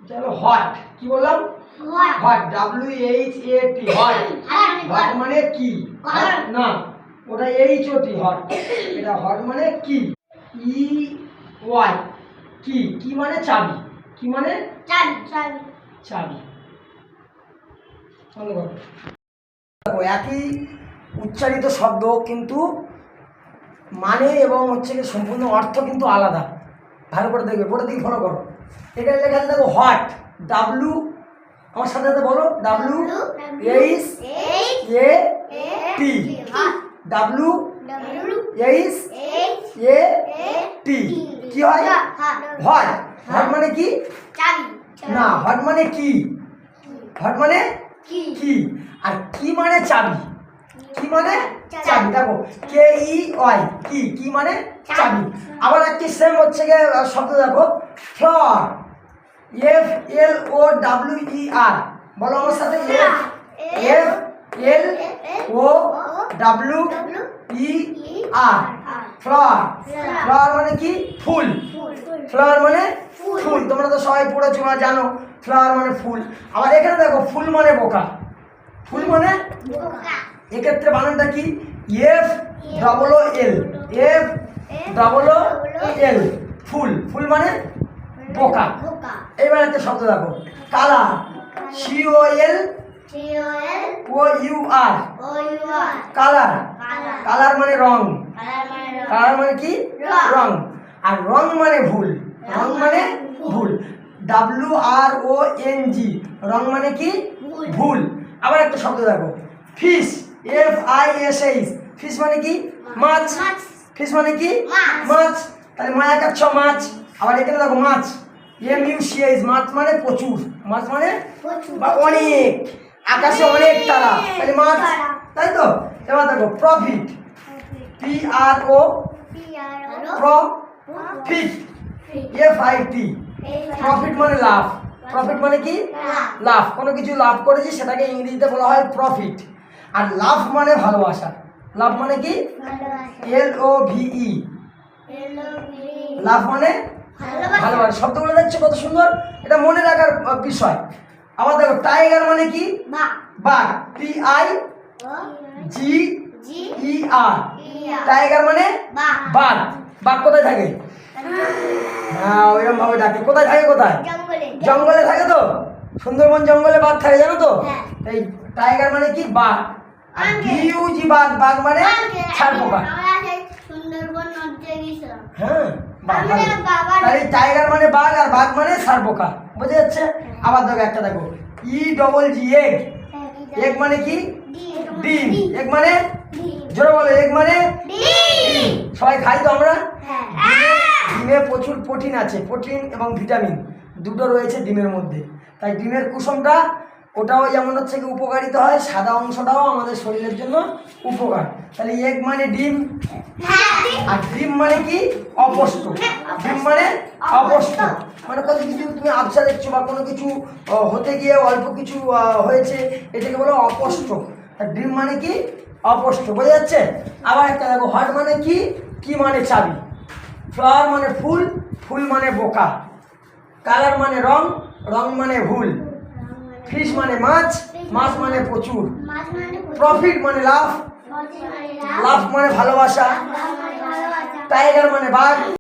চলো হট, কি বললাম? Hot, WHAT, hot. হট মানে কি? না, ওটা HOT, হট। এটা হট মানে কি? EY, কি? কি মানে চাবি। কি মানে চাবি। একই উচ্চারিত শব্দ কিন্তু মানে এবং হচ্ছে কি সম্পূর্ণ অর্থ কিন্তু আলাদা। ভালো করে দেখবে, পরে দিকে ফলো করো। এখানে লেখা আছে দেখো হট, ডাব্লু, আমার সাথে সাথে বলো, WHAT, WHAT, কি হয়? হট। হট মানে কি? না, হট মানে কি? হট মানে কি? আর কি মানে চাবি। কি মানে চাবি। দেখো KEY, কি? কি মানে চাবি। আবার একটি সেম হচ্ছে গিয়ে শব্দ দেখো, ফ্লাওয়ার, FLOWER, বলো আমার সাথে, FLOWER, ফ্লাওয়ার। ফ্লাওয়ার মানে কি? ফুল। ফ্লাওয়ার মানে ফুল। তোমরা তো সবাই পড়েছো বা জানো ফ্লাওয়ার মানে ফুল। আবার এখানে দেখো ফুল মানে বোকা। ফুল মানে এক্ষেত্রে বানানটা কি? FOOL, ফুল। ফুল মানে বোকা। এবার একটা শব্দ দেখো, কালার, COLOUR, কালার। কালার মানে রং। কালার মানে কি? রং। আর রং মানে ভুল। রং মানে ভুল, WRONG, রং মানে কি? ভুল। আবার একটা শব্দ দেখো, ফিশ, FISH, ফিশ মানে কি? মাছ। ফিশ মানে কি? মাছ। তাহলে মায়া কাচ্ছ মাছ। আবার এখানে দেখো মাছ, MUCH, মাছ মানে প্রচুর। মাছ মানে বা অনেক, আকাশে অনেক তারা, তাহলে মাছ, তাই তো? এবার দেখো প্রফিট, প্রফিট, FIT, প্রফিট মানে লাভ। প্রফিট মানে কি? লাভ। কোনো কিছু লাভ করেছি সেটাকে ইংরেজিতে বলা হয় প্রফিট। আর লাভ মানে ভালোবাসা। লাভ মানে কি? LOVE, লাভ মানে ভালোবাসা। শব্দগুলো দেখছো কত সুন্দর, এটা মনে রাখার বিষয়। আবার দেখো টাইগার মানে কি? বাঘ, TIGER, টাইগার মানে বাঘ। বাঘ কোথায় থাকে? হ্যাঁ, ওইরকম ভাবে ডাকে। কোথায় থাকে? কোথায়? জঙ্গলে থাকে। তো সুন্দরবন জঙ্গলে বাঘ থাকে, জানো তো? এই টাইগার মানে কি? বাঘ। আর BUG, বাঘ। বাঘ মানে ছারপোকা। হ্যাঁ, তাই টাইগার মানে বাঘ আর বাঘ মানে ছারপোকা। বুঝে যাচ্ছে? আবার দেখো একটা দেখো, EGG, এগ। এগ মানে কি? ডিম। এগ মানে, জোরে বলো, এগ মানে ডিম। সবাই খাই তো আমরা। ডিমে প্রচুর প্রোটিন আছে। প্রোটিন এবং ভিটামিন দুটো রয়েছে ডিমের মধ্যে। তাই ডিমের কুসুমটা ওটাও যেমন হচ্ছে কি উপকারিতা হয়, সাদা অংশটাও আমাদের শরীরের জন্য উপকার। তাহলে এগ মানে ডিম, আর ডিম মানে কি? অপুষ্ট। ডিম মানে অপুষ্ট, মানে কোনো কিছু তুমি আবসা দেখছো বা কোনো কিছু হতে গিয়ে অল্প কিছু হয়েছে, এটাকে বলো অপুষ্ট। আর ডিম মানে কি? অপুষ্ট। বোঝা যাচ্ছে? আবার একটা দেখো, হট মানে কি? কি মানে চাবি। ফ্লাওয়ার মানে ফুল, ফুল মানে বোকা। কালার মানে রং, রং মানে ভুল। ফিশ মানে মাছ, মাছ মানে প্রচুর। প্রফিট মানে লাভ, লাভ মানে ভালোবাসা। টাইগার মানে বাঘ।